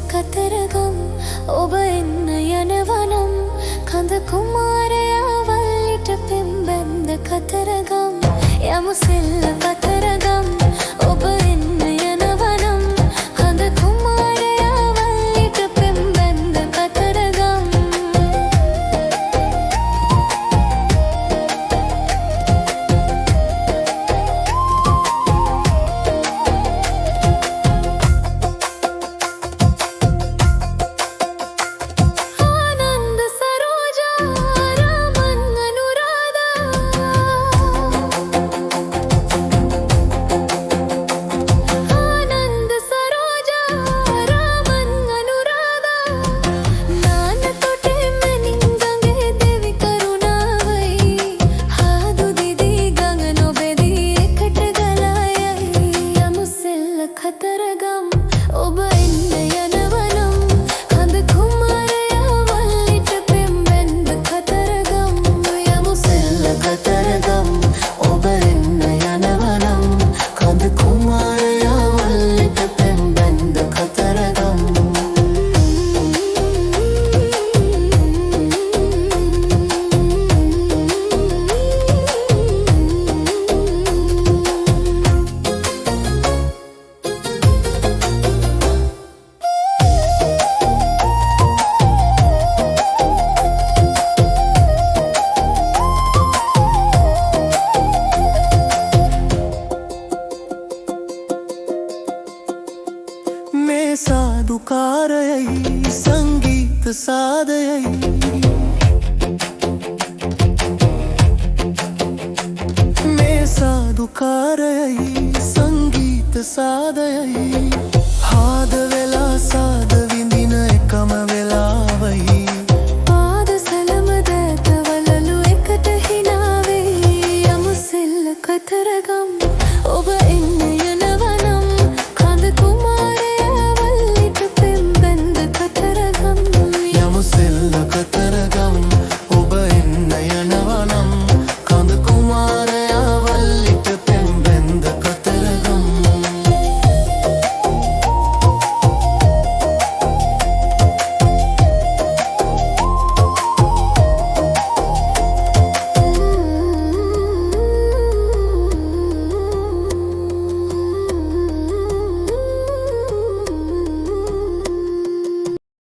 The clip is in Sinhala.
කතරගම් ඔබ එන්න යනවනම් කඳ කුමාරයා වල්ලිට පෙම්බැන්ද කතරගම් යමු සෙල්ල කතරගම් ඔබ එන්න යනවනම් කඳ කුමාරයා වල්ලිට පෙම්බැන්ද කතරගම් කතරගම් ඔබ එන්න යනවනම් කඳ කුමාරයා වල්ලිට පෙම්බැන්ද කතරගම් යමු සෙල්ල කතරගම් ඔබ එන්න යනවනම් කඳ කුමාරයා වල්ලිට පෙම්බැන්ද කතරගම් साधुकारयයි संगीत साधयයි මේ साधुकारयයි संगीत साधयයි हाद वेला साध